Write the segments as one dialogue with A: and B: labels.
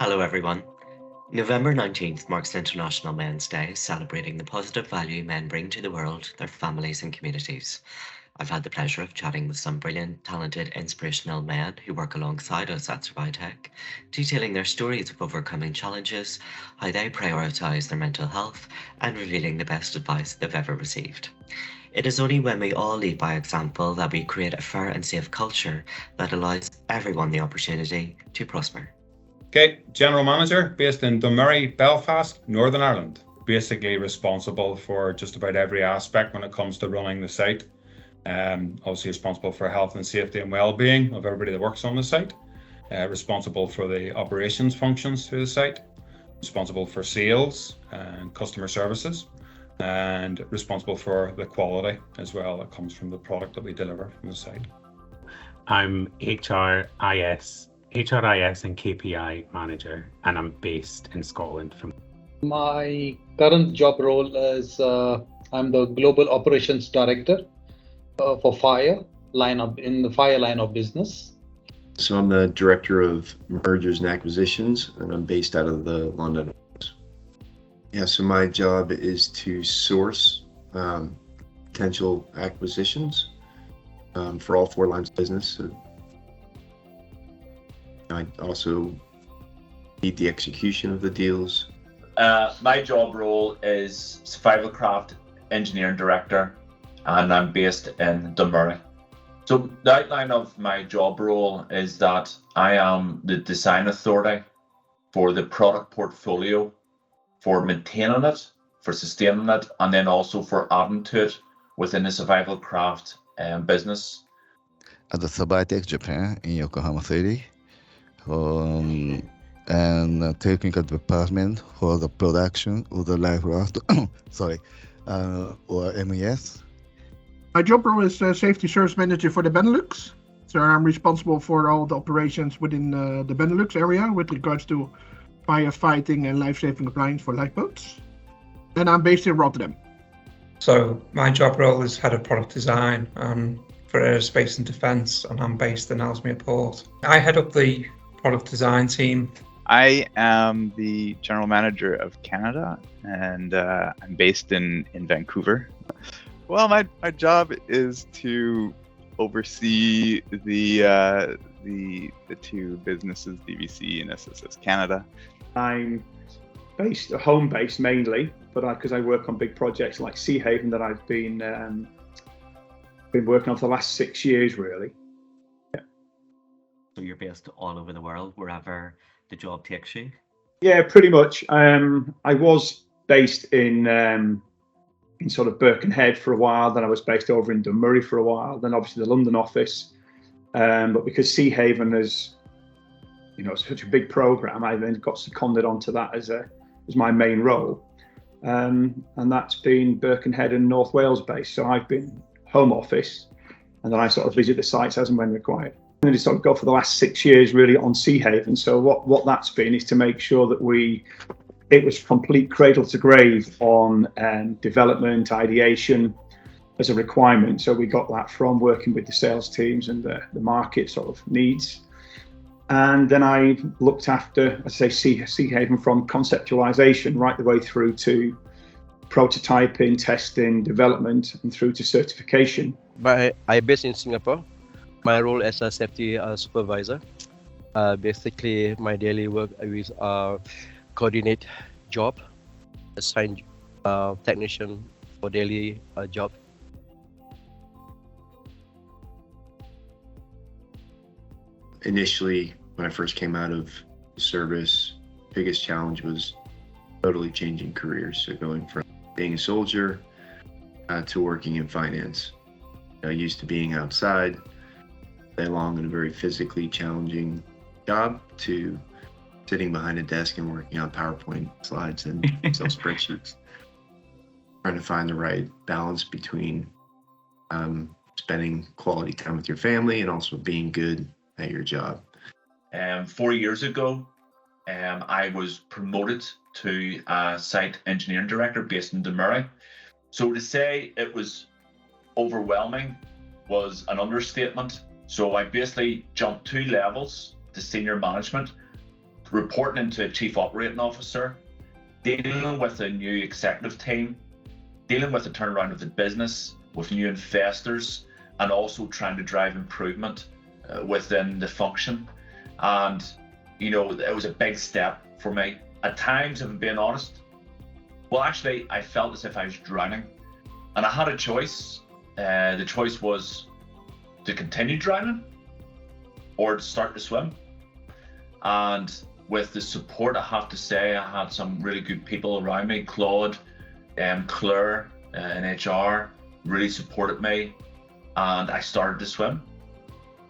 A: Hello, everyone. November 19th marks International Men's Day, celebrating the positive value men bring to the world, their families, and communities. I've had the pleasure of chatting with some brilliant, talented, inspirational men who work alongside us at Survitec, detailing their stories of overcoming challenges, how they prioritise their mental health, and revealing the best advice they've ever received. It is only when we all lead by example that we create a fair and safe culture that allows everyone the opportunity to prosper.
B: Okay, General Manager based in Dunmurry, Belfast, Northern Ireland. Basically responsible for just about every aspect when it comes to running the site. Obviously responsible for health and safety and well-being of everybody that works on the site. Responsible for the operations functions through the site. Responsible for sales and customer services. And responsible for the quality as well that comes from the product that we deliver from the site.
C: I'm HRIS and KPI manager, and I'm based in Scotland.
D: My current job role is I'm the global operations director for in the fire line of business.
E: So I'm the director of mergers and acquisitions, and I'm based out of the London office. Yeah, so my job is to source potential acquisitions for all four lines of business. So I also lead the execution of the deals.
F: My job role is Survival Craft Engineering Director, and I'm based in Dunmurry. So the outline of my job role is that I am the design authority for the product portfolio, for maintaining it, for sustaining it, and then also for adding to it within the Survival Craft business.
G: At the Survitec Japan in Yokohama City, and technical department for the production of the life raft, or MES.
H: My job role is Safety Service Manager for the Benelux. So I'm responsible for all the operations within the Benelux area with regards to firefighting and life-saving compliance for lifeboats. And I'm based in Rotterdam.
I: So my job role is Head of Product Design for Aerospace and Defence, and I'm based in Ellesmere Port. I head up the product design team.
J: I am the General Manager of Canada, and I'm based in Vancouver. Well, my job is to oversee the two businesses, DVC and SSS Canada.
K: I'm home-based mainly, but because I work on big projects like Sea Haven that I've been working on for the last 6 years, really. Yeah.
A: So you're based all over the world, wherever the job takes you?
K: Yeah, pretty much. I was based in sort of Birkenhead for a while, then I was based over in Dunmurry for a while, then obviously the London office. But because Sea Haven is, such a big program, I then got seconded onto that as my main role. And that's been Birkenhead and North Wales based. So I've been home office, and then I sort of visit the sites as and when required. And then sort of go for the last 6 years really on Sea Haven. So what that's been is to make sure that it was complete cradle to grave on development, ideation as a requirement. So we got that from working with the sales teams and the market sort of needs. And then I looked after, Sea Haven from conceptualization right the way through to prototyping, testing, development, and through to certification.
L: I'm based in Singapore. My role as a safety supervisor. Basically, my daily work is coordinate job, assign technician for daily job.
E: Initially, when I first came out of service, biggest challenge was totally changing careers. So going from being a soldier to working in finance. Used to being outside, day long in a very physically challenging job, to sitting behind a desk and working on PowerPoint slides and Excel spreadsheets. Trying to find the right balance between spending quality time with your family and also being good at your job.
F: 4 years ago, I was promoted to a site engineering director based in Dunmurry. So to say it was overwhelming was an understatement. So I basically jumped 2 levels to senior management, reporting into a chief operating officer, dealing with a new executive team, dealing with the turnaround of the business, with new investors, and also trying to drive improvement within the function. And, you know, it was a big step for me. At times, if I'm being honest, well, actually, I felt as if I was drowning. And I had a choice. The choice was to continue drowning or to start to swim. And with the support, I have to say, I had some really good people around me. Claude, Claire in HR really supported me, and I started to swim.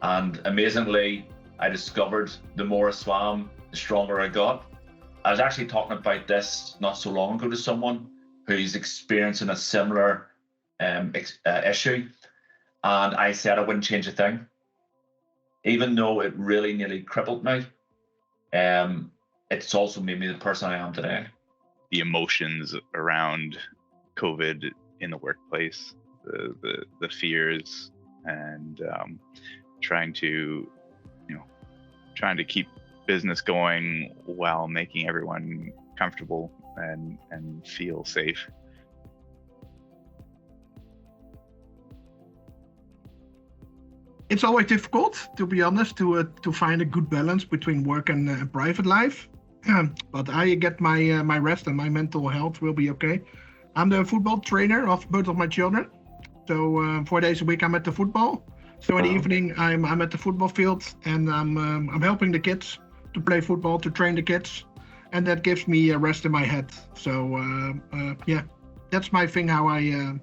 F: And amazingly, I discovered the more I swam, the stronger I got. I was actually talking about this not so long ago to someone who's experiencing a similar issue, and I said I wouldn't change a thing, even though it really nearly crippled me. It's also made me the person I am today.
J: The emotions around COVID in the workplace, the fears, and trying to keep business going while making everyone comfortable and feel safe.
H: It's always difficult, to be honest, to find a good balance between work and private life. But I get my rest, and my mental health will be okay. I'm the football trainer of both of my children, so 4 days a week I'm at the football. So in the evening I'm at the football field, and I'm helping the kids to play football, to train the kids, and that gives me a rest in my head. So yeah, that's my thing. How I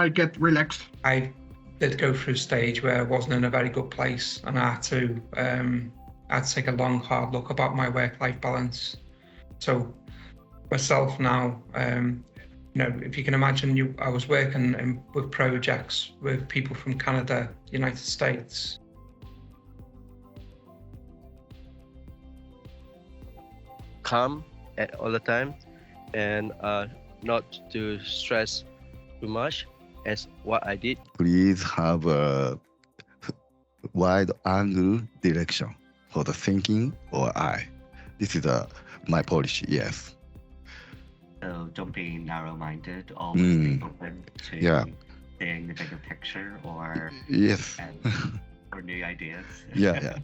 H: get relaxed.
I: I did go through a stage where I wasn't in a very good place, and I had to take a long, hard look about my work-life balance. So myself now, if you can imagine, I was working with projects with people from Canada, United States.
L: Calm all the time, and not to stress too much, as what I did.
G: Please have a wide angle direction for the thinking or eye. This is my policy, yes.
A: So don't be narrow-minded, always be open to seeing the bigger picture or
G: yes.
A: Or new ideas.
G: Yeah.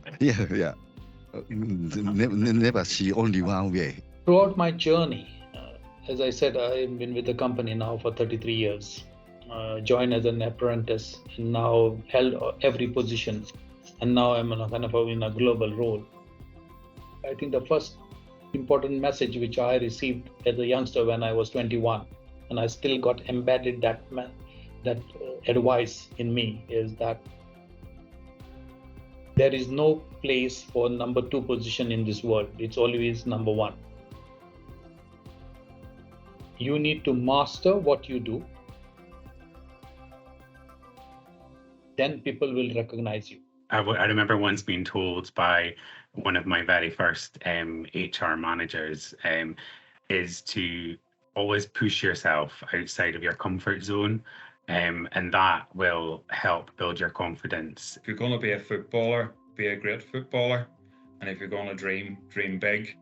G: Never see only one way.
D: Throughout my journey, as I said, I've been with the company now for 33 years. Joined as an apprentice and now held every position, and now I'm in a global role. I think the first important message which I received as a youngster when I was 21, and I still got embedded that advice in me, is that there is no place for number 2 position in this world. It's always number 1. You need to master what you do. Then people will recognize you.
C: I remember once being told by one of my very first HR managers is to always push yourself outside of your comfort zone, and that will help build your confidence.
B: If you're going to be a footballer, be a great footballer, and if you're going to dream big.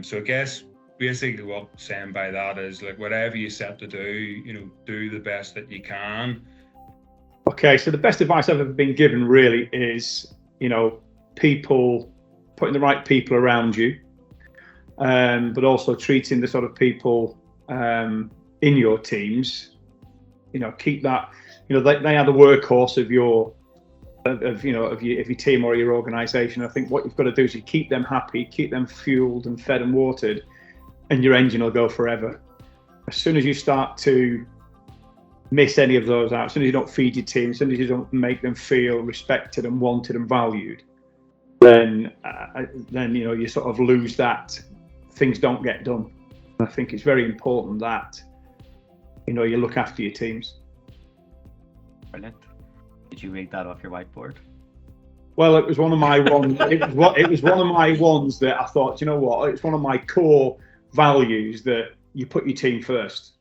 B: So I guess basically what I'm saying by that is, like, whatever you set to do, do the best that you can.
K: Okay, so the best advice I've ever been given really is, people, putting the right people around you, but also treating the sort of people in your teams, keep that, they are the workhorse of your team or your organisation. I think what you've got to do is you keep them happy, keep them fueled and fed and watered, and your engine will go forever. As soon as you start to miss any of those out, as soon as you don't feed your team, as soon as you don't make them feel respected and wanted and valued, then you sort of lose that. Things don't get done. I think it's very important that you look after your teams.
A: Brilliant. Did you read that off your whiteboard?
K: Well, it was one of my ones. It was one of my ones that I thought, it's one of my core values that you put your team first.